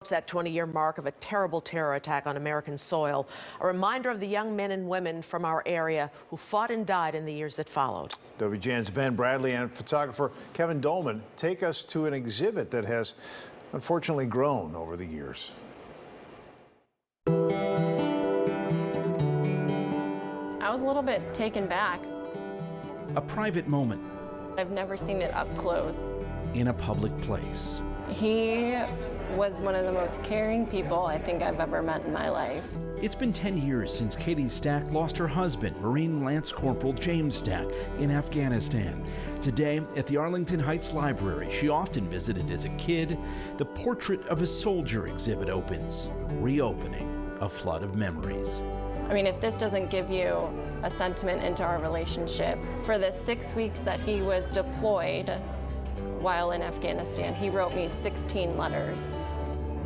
It's that 20-year mark of a terrible terror attack on American soil, a reminder of the young men and women from our area who fought and died in the years that followed. WGN's Ben Bradley and photographer Kevin Dolman take us to an exhibit that has unfortunately grown over the years. I was a little bit taken back. A private moment I've never seen it up close. in a public place. He was one of the most caring people I think I've ever met in my life. It's been 10 years since Katie Stack lost her husband, Marine Lance Corporal James Stack, in Afghanistan. Today, at the Arlington Heights Library she often visited as a kid, the Portrait of a Soldier exhibit opens, reopening a flood of memories. I mean, if this doesn't give you a sentiment into our relationship, for the 6 weeks that he was deployed while in Afghanistan, he wrote me 16 letters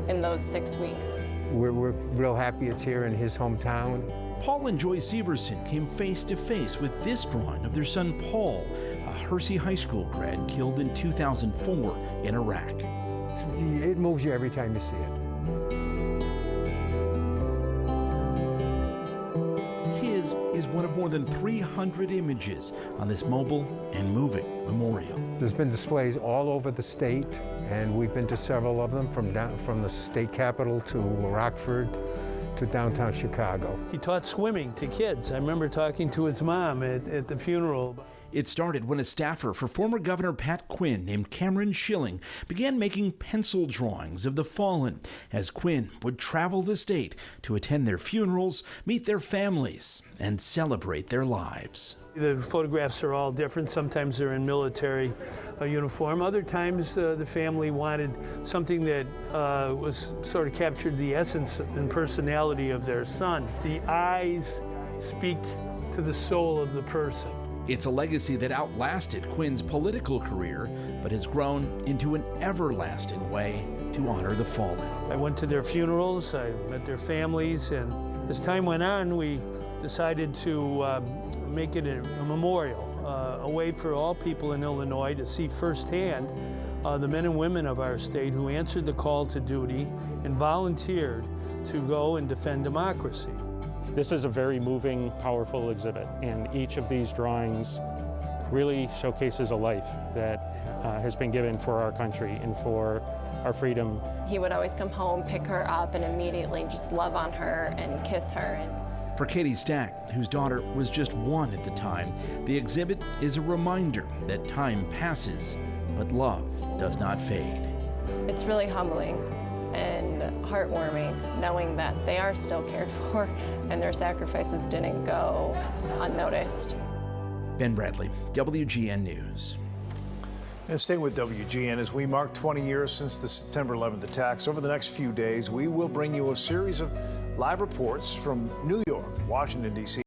in those 6 weeks. We're real happy it's here in his hometown. Paul and Joy Severson came face to face with this drawing of their son Paul, a Hersey High School grad killed in 2004 in Iraq. It moves you every time you see it. His is one of more than 300 images on this mobile and moving memorial. There's been displays all over the state, and we've been to several of them, from the state capitol to Rockford to downtown Chicago. He taught swimming to kids. I remember talking to his mom at the funeral. It started when a staffer for former Governor Pat Quinn named Cameron Schilling began making pencil drawings of the fallen as Quinn would travel the state to attend their funerals, meet their families, and celebrate their lives. The photographs are all different. Sometimes they're in military uniform. Other times the family wanted something that was sort of captured the essence and personality of their son. The eyes speak to the soul of the person. It's a legacy that outlasted Quinn's political career, but has grown into an everlasting way to honor the fallen. I went to their funerals, I met their families, and as time went on, we decided to make it a memorial, a way for all people in Illinois to see firsthand the men and women of our state who answered the call to duty and volunteered to go and defend democracy. This is a very moving, powerful exhibit, and each of these drawings really showcases a life that has been given for our country and for our freedom. He would always come home, pick her up, and immediately just love on her and kiss her. For Katie Stack, whose daughter was just 1 at the time, the exhibit is a reminder that time passes, but love does not fade. It's really humbling and heartwarming knowing that they are still cared for and their sacrifices didn't go unnoticed. Ben Bradley, WGN News. And stay with WGN as we mark 20 years since the September 11th attacks. Over the next few days, we will bring you a series of live reports from New York, Washington, D.C.,